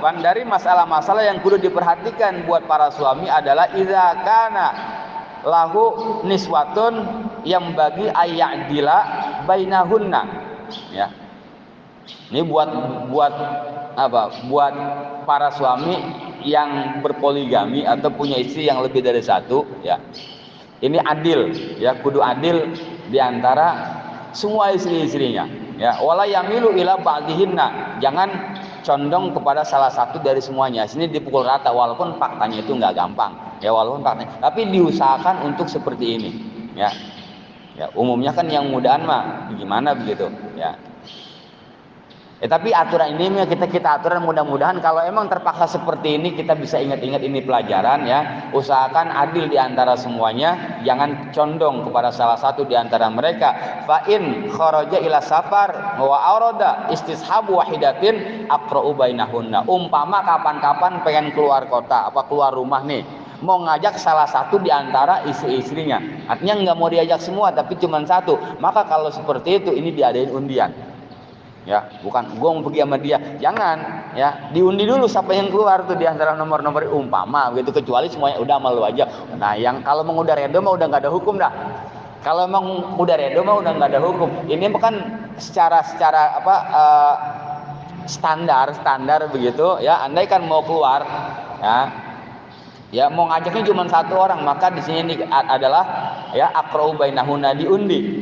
ke-8 dari masalah-masalah yang kudu diperhatikan buat para suami adalah idza kana lahu niswatun yang bagi ayyadila bainahunna. Ya. Ini buat apa? Buat para suami yang berpoligami atau punya istri yang lebih dari satu, ya. Ini adil, ya, kudu adil di antara semua istri-istrinya, ya. Wala yamilu ila ba'dihinna. Jangan condong kepada salah satu dari semuanya. Sini dipukul rata walaupun faktanya itu nggak gampang. Ya, walaupun faktanya, tapi diusahakan untuk seperti ini, ya. Ya, umumnya kan yang mudahan mah gimana begitu, ya. Tapi aturan ini kita aturan, mudah-mudahan kalau emang terpaksa seperti ini kita bisa ingat-ingat ini pelajaran, ya. Usahakan adil di antara semuanya, jangan condong kepada salah satu di antara mereka. Fa in kharaja ila safar wa arada istishabu wahidatin aqra'u bainahunna. Umpama kapan-kapan pengen keluar kota, keluar rumah nih, mau ngajak salah satu di antara istri-istrinya. Artinya nggak mau diajak semua tapi cuma satu. Maka kalau seperti itu ini diadain undian. Ya, bukan gua mau pergi sama dia, jangan, ya, diundi dulu siapa yang keluar tuh di antara nomor-nomor umpama begitu, kecuali semuanya udah malu aja. Nah, yang kalau emang udah redo mah udah nggak ada hukum dah. Kalau emang udah redo mah udah nggak ada hukum. Ini bukan secara standar begitu, ya. Andai kan mau keluar, ya mau ngajaknya cuma satu orang, maka di sini adalah, ya, aqra'u bainahunna, diundi,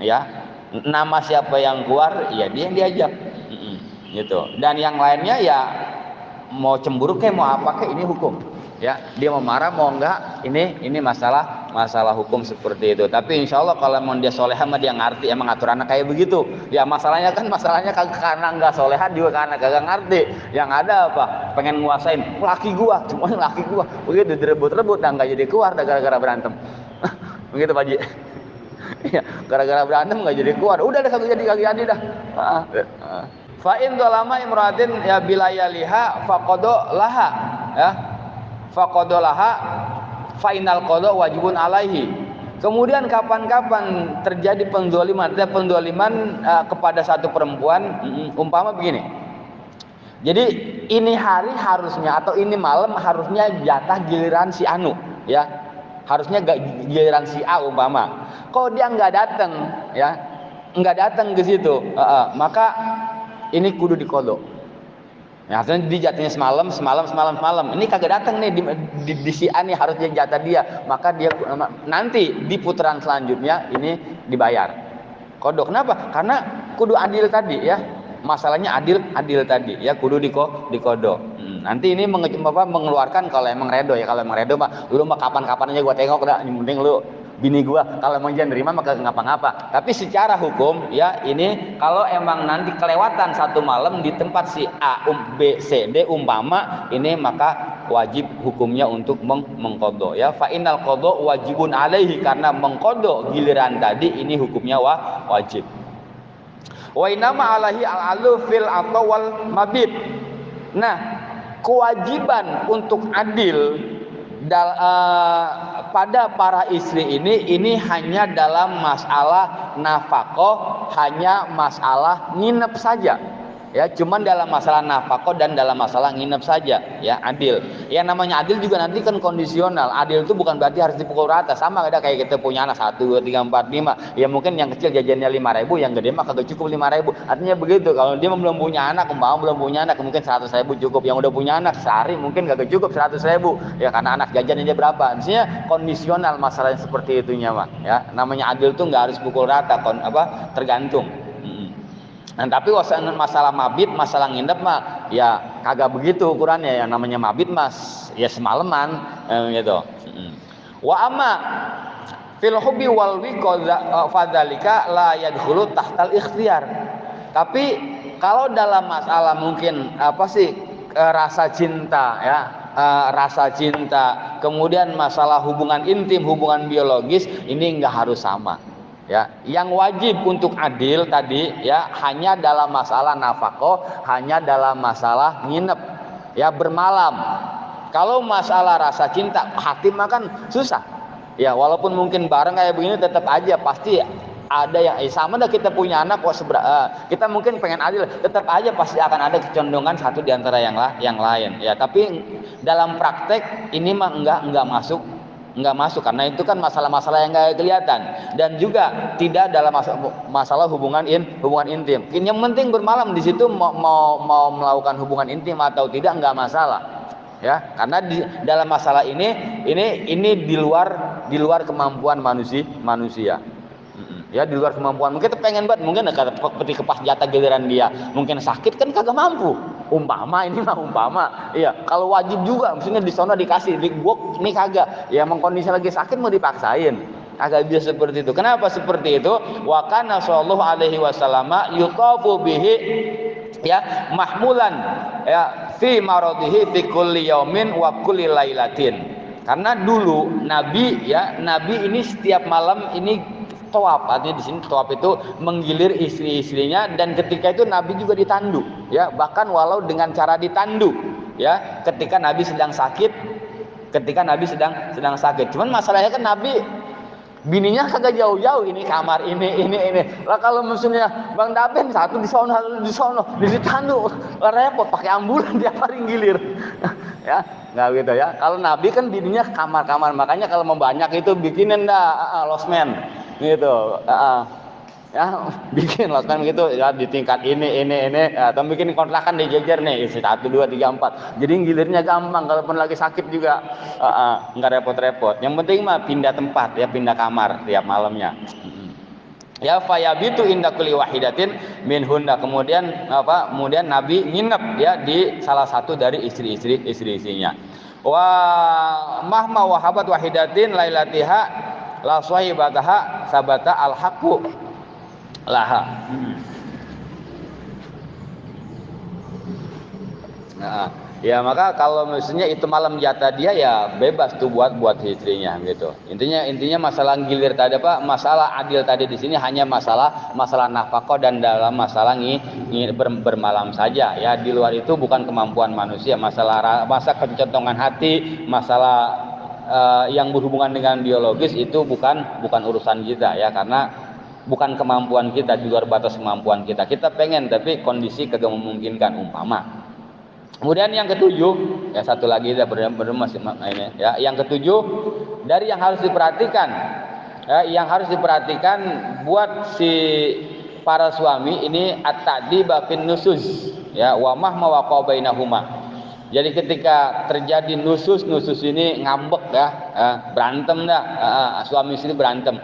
ya. Nama siapa yang keluar, ya dia yang diajak, gitu. Dan yang lainnya ya mau cemburu kayak mau apa kayak, ini hukum, ya. Dia mau marah mau enggak, ini masalah hukum seperti itu. Tapi insya Allah kalau emang dia soleha mah dia ngerti emang aturannya kayak begitu. Ya masalahnya karena nggak soleha juga karena kagak ngerti. Yang ada apa? Pengen nguasain laki gua, semuanya laki gua. Begitu direbut-rebut, dan nggak jadi keluar gara-gara berantem. Begitu Pak Ji. Ya, gara-gara berantem nggak jadi keluar. Udah ada satu jadi kaki dah. Fa in dzalama imra'atin ya bilayaliha faqada laha, ya. Faqada laha fa inal qada wajibun alaihi. Kemudian kapan-kapan terjadi penzaliman kepada satu perempuan, umpama begini. Jadi ini hari harusnya atau ini malam harusnya jatah giliran si Anu, ya. Harusnya giliran si A umpama. Kalau dia nggak datang, ya, nggak datang ke situ, maka ini kudu dikodok. Ya, artinya di jatuhnya semalam. Ini kagak datang nih di si A nih, harusnya jatah dia. Maka dia nanti di putaran selanjutnya ini dibayar. Kodok. Kenapa? Karena kudu adil tadi, ya. Masalahnya adil tadi, ya, kudu dikodok. Nanti ini mengeluarkan kalau emang redo, ya. Kalau emang redo mah lu mah kapan-kapan aja gua tengok dah, yang penting lu bini gua, kalau emang jangan nerima maka ngapa-ngapa. Tapi secara hukum, ya, ini kalau emang nanti kelewatan satu malam di tempat si A, B, C, D umpama ini, maka wajib hukumnya untuk mengkodok, ya. Fa innal qada wajibun alaihi, karena mengkodok giliran tadi ini hukumnya wajib. Wa inama alaihi al-alu fil atawal mabit. Nah, kewajiban untuk adil pada para istri ini hanya dalam masalah nafkah, hanya masalah nginep saja, ya. Cuman dalam masalah nafkah dan dalam masalah nginep saja, ya, adil. Yang namanya adil juga nanti kan kondisional. Adil itu bukan berarti harus dipukul rata. Sama kayak kita punya anak 1, 2, 3, 4, 5. Ya mungkin yang kecil jajannya 5.000, yang gede mah kagak cukup 5.000. Artinya begitu. Kalau dia belum punya anak, mungkin 100.000 cukup. Yang udah punya anak sehari mungkin kagak cukup 100.000. Ya karena anak jajannya dia berapa. Artinya kondisional masalahnya seperti itunya, mah. Ya, namanya adil tuh nggak harus pukul rata, tergantung. Nah, tapi masalah mabit, masalah nginep mah ya kagak begitu ukurannya. Yang namanya mabit mas ya semalaman, gitu. Wa amma fil hubbi wal wiqadha fadzalika la yadkhulu tahtal ikhtiyar. Tapi kalau dalam masalah mungkin rasa cinta, ya, rasa cinta, kemudian masalah hubungan intim, hubungan biologis, ini enggak harus sama. Ya, yang wajib untuk adil tadi, ya, hanya dalam masalah nafkah, hanya dalam masalah nginep, ya, bermalam. Kalau masalah rasa cinta, hati mah kan susah. Ya, walaupun mungkin bareng kayak begini tetap aja pasti ada yang sama dah kita punya anak kok kita mungkin pengen adil, tetap aja pasti akan ada kecondongan satu di antara yang lain ya. Tapi dalam praktek ini mah enggak masuk karena itu kan masalah-masalah yang enggak kelihatan, dan juga tidak dalam masalah hubungan intim. Yang penting bermalam di situ mau melakukan hubungan intim atau tidak enggak masalah. Ya, karena dalam masalah ini di luar kemampuan manusia. Ya, di luar kemampuan. Mungkin kita pengen banget, mungkin kata peti kepas jatah giliran dia, mungkin sakit kan kagak mampu. Umpama ini mah umpama. Iya, kalau wajib juga maksudnya di sono dikasih, gua ini kagak. Ya emang kondisi lagi sakit mau dipaksain. Agak bisa seperti itu. Kenapa seperti itu? Wa kana sallallahu alaihi wasallam yuqafu bihi ya mahmulan ya fi maradihi fi kulli yaumin wa kulli lailatin. Karena dulu Nabi ini setiap malam ini tawaf. Artinya di sini tawaf itu menggilir istri-istrinya, dan ketika itu Nabi juga ditandu ya, bahkan walau dengan cara ditandu ya ketika Nabi sedang sakit. Cuman masalahnya kan Nabi bininya kagak jauh-jauh, ini kamar ini. Lah kalau musuhnya Bang Dapen satu di sono ditandu, repot pakai ambulan tiap hari gilir. Ya, enggak gitu ya. Kalau Nabi kan bininya kamar-kamar, makanya kalau mau banyak itu bikinin losmen gitu. Ya, bikin losmen gitu ya di tingkat ini atau bikin kontrakan dijejer nih, isi 1 2 3 4. Jadi gilirnya gampang, kalaupun lagi sakit juga enggak repot-repot. Yang penting mah pindah tempat ya, pindah kamar tiap malamnya. Ya, fayabitu inda kulli wahidatin minhunna. Kemudian Nabi nginep ya di salah satu dari istri-istrinya. Wa mahma wahabat wahidatin lailatiha la sahibataha sabata al-haqqu laha. Ya maka kalau misalnya itu malam jatah dia, ya bebas tuh buat istrinya gitu. Intinya masalah gilir tadi masalah adil tadi di sini hanya masalah nafkah dan dalam masalah bermalam saja ya. Di luar itu bukan kemampuan manusia, masalah kecentongan hati, masalah yang berhubungan dengan biologis itu bukan urusan kita ya, karena bukan kemampuan kita, di luar batas kemampuan kita. Kita pengen tapi kondisi kagak memungkinkan umpama. Kemudian yang ketujuh, ya satu lagi masih ini ya. Yang ketujuh dari yang harus diperhatikan, buat si para suami ini at-ta'diba fin nusus ya, wa mahma waqa bainahuma. Jadi ketika terjadi nusus ini ngambek ya, berantem suami istri berantem.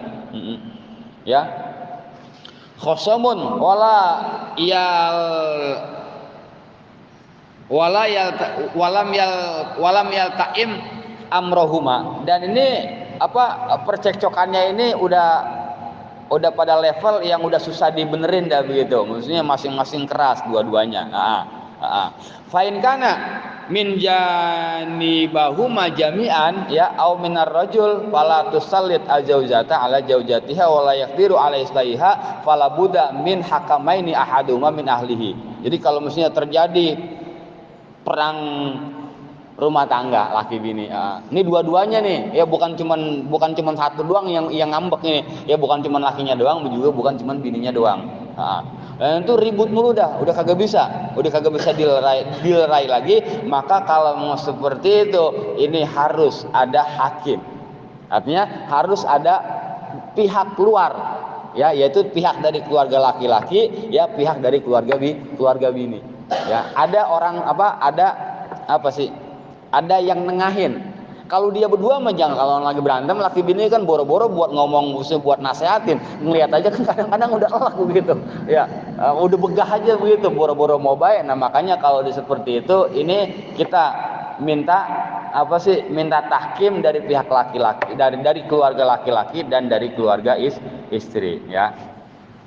Ya, khosomun walam yal taim amrohuma. Dan ini percekcokannya ini udah pada level yang udah susah dibenerin dah begitu. Maksudnya masing-masing keras dua-duanya. Fain kana min janibahuma jami'an ya au minar rajul fala tusallit azaujata ala zaujatiha wa la yaqdiru ala islaiha fala budda min hakamaini ahaduma min ahlihi. Jadi kalau misalnya terjadi perang rumah tangga laki bini, ini dua-duanya nih ya, bukan cuman satu doang yang ngambek ini ya, bukan cuman lakinya doang, juga bukan cuman bininya doang. Dan itu ribut mulu udah kagak bisa dilerai lagi. Maka kalau mau seperti itu, ini harus ada hakim. Artinya harus ada pihak luar ya, yaitu pihak dari keluarga laki-laki ya, pihak dari keluarga bini ya. Ada orang ada yang nengahin. Kalau dia berdua mah jangan, kalau lagi berantem laki bini kan boro-boro buat ngomong, buat nasehatin, ngelihat aja kan kadang-kadang udah elak begitu ya, udah begah aja begitu, boro-boro mau baik. Nah makanya kalau seperti itu, ini kita minta tahkim dari pihak laki-laki, dari keluarga laki-laki dan dari keluarga istri ya.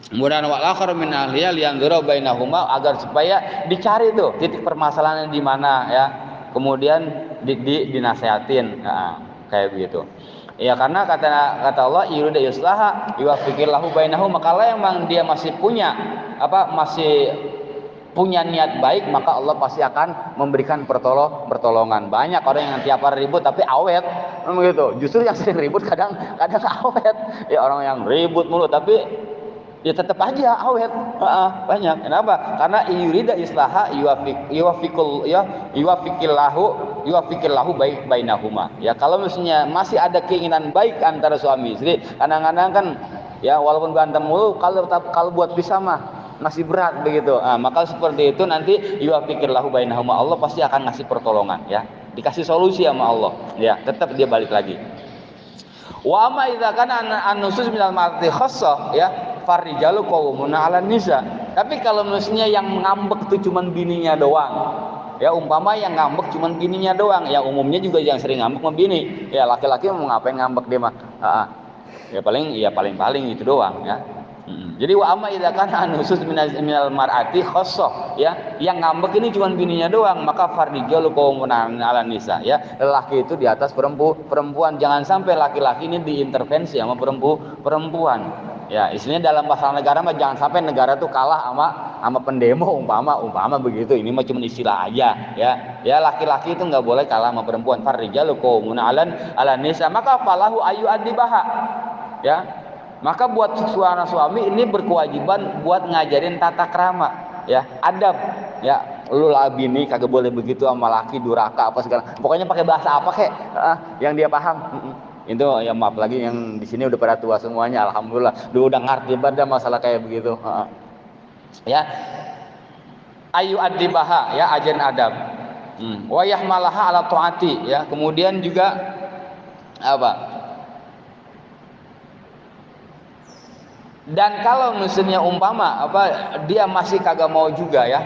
Kemudian wal akhar min ahliya liyanzura bainahuma, agar supaya dicari tuh titik permasalahannya di mana ya, kemudian dinasehatin kayak begitu ya. Karena kata Allah yuridu yuslaha yuwaffiqillahu bainahum, maka Allah yang dia masih punya niat baik, maka Allah pasti akan memberikan pertolongan. Banyak orang yang tiap hari ribut tapi awet begitu. Justru yang sering ribut kadang awet. Ya orang yang ribut mulu tapi ya tetap aja awet. Banyak. Kenapa? Karena yurida islaha yuwafikillahu bainahuma. Ya kalau misalnya masih ada keinginan baik antara suami istri, kadang-kadang kan ya walaupun berantem mulu, kalau buat pisah mah masih berat begitu. Maka seperti itu nanti yuwafikillahu bainahuma, Allah pasti akan ngasih pertolongan ya. Dikasih solusi sama Allah. Ya, tetap dia balik lagi. Wa amma idza kana an-nusus minal mar'ati khassah ya, farijalu qawmuna 'alan nisa. Tapi kalau mestinya yang ngambek itu cuman bininya doang. Ya umpama yang ngambek cuman bininya doang, ya umumnya juga yang sering ngambek sama bini. Ya laki-laki mau ngapain ngambek dia mah? Ya paling itu doang ya. Jadi wa amma idza kana an-nusus minal mar'ati khassah ya, yang ngambek ini cuma bininya doang, maka fardijalu qawmuna 'alan nisa ya. Lelaki itu di atas perempuan. Jangan sampai laki-laki ini diintervensi sama perempuan. Ya, istilahnya dalam bahasa negara mah jangan sampai negara tuh kalah sama pendemo umpama begitu. Ini mah cuma istilah aja ya. Ya laki-laki itu nggak boleh kalah sama perempuan. Fardijalu qawmuna 'alan nisa, maka falahu ayu adibaha. Ya. Maka buat suami ini berkewajiban buat ngajarin tata krama, ya, adab, ya. Lu lah bini kagak boleh begitu sama laki, duraka apa segala. Pokoknya pakai bahasa apa kek yang dia paham. Itu ya maaf lagi yang di sini udah pada tua semuanya, alhamdulillah. Udah ngerti pada masalah kayak begitu. Ya. Ayu adibaha, ya, ajen adab. Wa yahmalaha ala taati, ya. Kemudian juga apa? Dan kalau misalnya umpama dia masih kagak mau juga ya,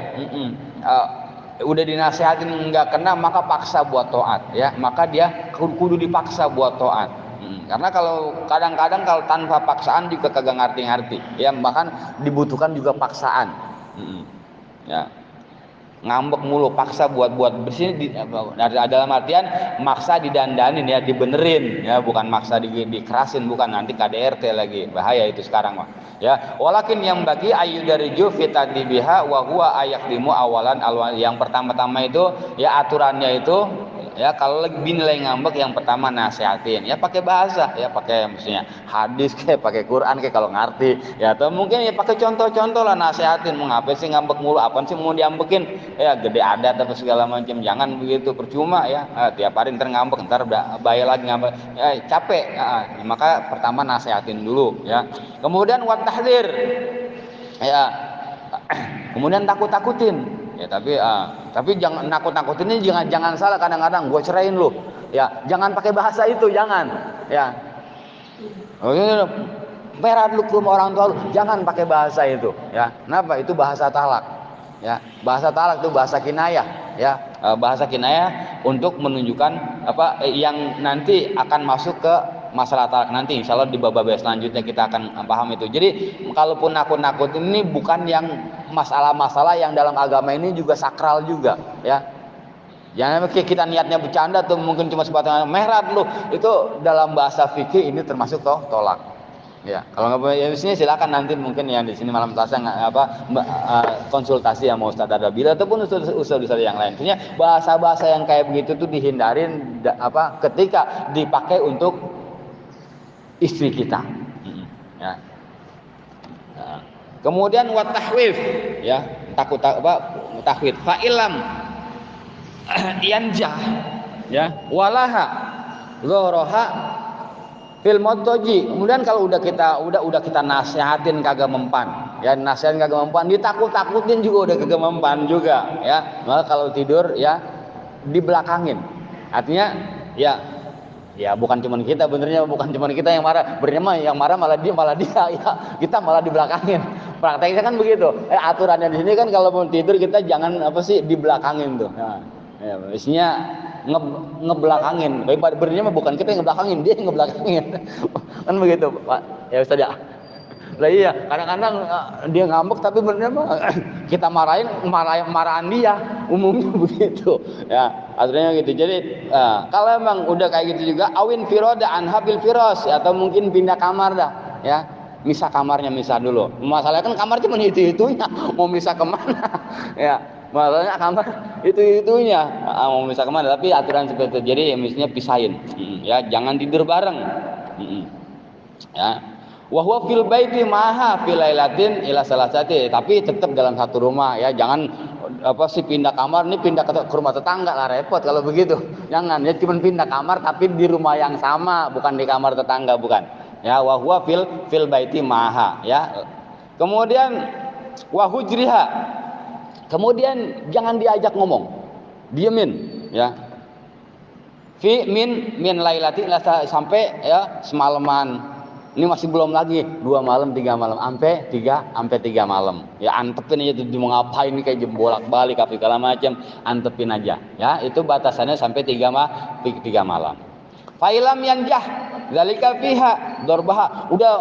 udah dinasehatin nggak kena, maka paksa buat taat ya, maka dia kudu dipaksa buat taat. Karena kalau kadang-kadang kalau tanpa paksaan juga kagak ngerti ya, bahkan dibutuhkan juga paksaan. Ya. Ngambek mulu, paksa buat bersih dalam artian maksa didandanin ya, dibenerin ya, bukan maksa dikerasin, bukan, nanti KDRT lagi, bahaya itu sekarang mah ya. Walakin yang bagi ayu dari fitadibiha wa huwa ayakdimu awalan yang pertama-tama itu ya, aturannya itu ya, kalau lagi bini lagi ngambek, yang pertama nasihatin ya, pakai bahasa ya, pakai maksudnya hadis kayak pakai Quran kayak kalau ngerti ya, atau mungkin ya pakai contoh-contoh lah, nasihatin. Mau ngapain sih ngambek mulu, apaan sih mau diambekin ya, gede adat atau segala macam, jangan begitu, percuma ya. Tiap hari ntar ngambek, ntar bayar lagi ngambek ya, capek ya. Maka pertama nasihatin dulu ya, kemudian wat tahdzir ya, kemudian takut-takutin ya, tapi jangan nakut-nakutinnya, jangan salah, kadang-kadang gue ceraiin lu ya, jangan pakai bahasa itu, jangan ya. Merah lu ke orang tua lu, jangan pakai bahasa itu ya. Kenapa? Itu bahasa talak ya. Bahasa talak itu bahasa kinayah ya, bahasa kinayah untuk menunjukkan yang nanti akan masuk ke masalah talak nanti. Insya Allah di bab selanjutnya kita akan paham itu. Jadi kalaupun nakut-nakut ini bukan yang masalah-masalah yang dalam agama ini juga sakral juga ya. Jangan kita niatnya bercanda tuh, mungkin cuma sebatas mehrat lu, itu dalam bahasa fikih ini termasuk tolak ya. Kalau nggak ya, di sini silakan nanti mungkin yang di sini malam Selasa konsultasi sama Ustadz Adabil ataupun ustadz yang lain. Maksudnya bahasa-bahasa yang kayak begitu tuh dihindarin ketika dipakai untuk istri kita ya. Kemudian wat tahwif ya, takut tahwid fa ilam yanjah ya, walaha gharaha fil motoji. Kemudian kalau udah kita nasihatin kagak mempan ya, nasihatin kagak mempan, ditakut-takutin juga udah kagak mempan juga ya, maka kalau tidur ya dibelakangin. Artinya ya bukan cuma kita, benernya bukan cuma kita yang marah, benernya yang marah malah dia ya, kita malah dibelakangin. Prakteknya kan begitu. Aturannya di sini kan kalau mau tidur kita jangan dibelakangin tuh. Ya, isinya ngebelakangin. Benernya mah bukan kita yang ngebelakangin, dia yang ngebelakangin. Kan begitu, Pak. Ya Ustaz ya. Lah iya, kadang-kadang dia ngambek tapi benernya mah kita marahan dia, umumnya begitu. Ya, aturannya gitu. Jadi kalau emang udah kayak gitu juga, awin firoda anhabil firos, atau mungkin pindah kamar dah, ya. Misah kamarnya, misah dulu. Masalahnya kan kamar cuma itu-itunya, mau misah kemana? Ya, Masalahnya kamar itu-itunya mau misal kemana, tapi aturan seperti itu. Jadi misalnya pisahin, ya jangan tidur bareng, ya. Wa huwa fil baiti maha fil lailatin ila salasati, tapi tetap dalam satu rumah ya, jangan pindah kamar nih, pindah ke rumah tetangga lah, repot kalau begitu. Jangan ya, cuma pindah kamar tapi di rumah yang sama, bukan di kamar tetangga, bukan. Ya, wa huwa fil baiti maha ya. Kemudian wa hujriha, kemudian jangan diajak ngomong, diemin ya. Fi min lailati sampai ya semalaman. Ini masih belum lagi 2 malam 3 malam sampai 3 malam. Ya antepin aja tuh, mau ngapain kayak bolak-balik apa segala macam, antepin aja. Ya, itu batasannya sampai 3 malam. Failam yanjah zalika fiha dorbaha. Udah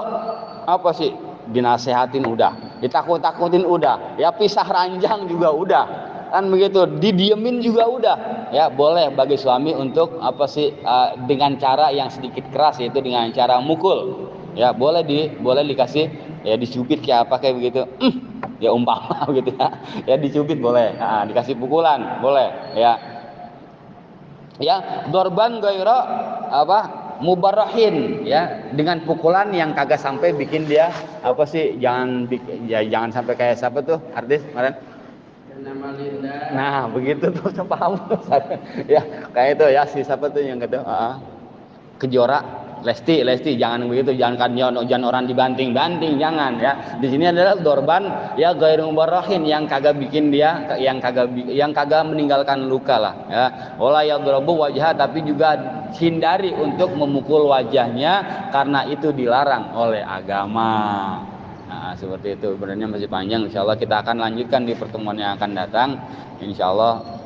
apa sih? Dinasehatin udah, ditakut-takutin udah, ya pisah ranjang juga udah. Kan begitu, didiemin juga udah. Ya, boleh bagi suami untuk dengan cara yang sedikit keras, yaitu dengan cara mukul. Ya, boleh dikasih ya, dicubit kayak apa kayak begitu. Ya umpama gitu ya. Ya dicubit boleh. Nah, dikasih pukulan boleh ya. Ya, dorban gaira mubarrahin ya, dengan pukulan yang kagak sampai bikin dia jangan sampai kayak siapa tuh artis kemarin. Nah, begitu tuh, paham ya, kayak itu ya, si siapa tuh yang kata Kejora, Lesti, jangan begitu, jangan orang dibanting-banting, jangan ya. Di sini adalah dorban ya ghairu mubarrahin, yang kagak bikin dia yang kagak meninggalkan luka lah ya. Wala yadrobu wajah, tapi juga hindari untuk memukul wajahnya karena itu dilarang oleh agama. Nah, seperti itu. Sebenarnya masih panjang, insyaallah kita akan lanjutkan di pertemuan yang akan datang, insyaallah.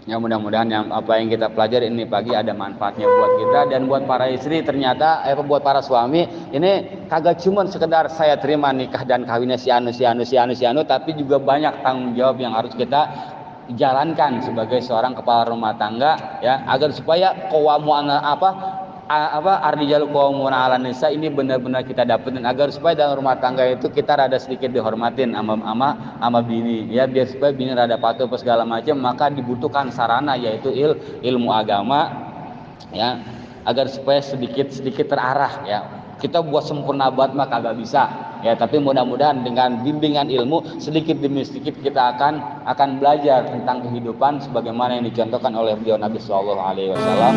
Ya, mudah-mudahan apa yang kita pelajari ini pagi ada manfaatnya buat kita dan buat para istri. Ternyata buat para suami ini kagak cuma sekedar saya terima nikah dan kawinnya si anu, tapi juga banyak tanggung jawab yang harus kita jalankan sebagai seorang kepala rumah tangga ya, agar supaya ardijalu qawmuna 'alan nisa ini benar-benar kita dapetin, agar supaya dalam rumah tangga itu kita rada sedikit dihormatin ama bini ya, biar supaya bini rada patuh apa segala macam. Maka dibutuhkan sarana, yaitu ilmu agama ya, agar supaya sedikit terarah ya. Kita buat sempurna banget mah kagak bisa ya, tapi mudah-mudahan dengan bimbingan ilmu sedikit demi sedikit kita akan belajar tentang kehidupan sebagaimana yang dicontohkan oleh beliau Nabi sallallahu alaihi wasallam.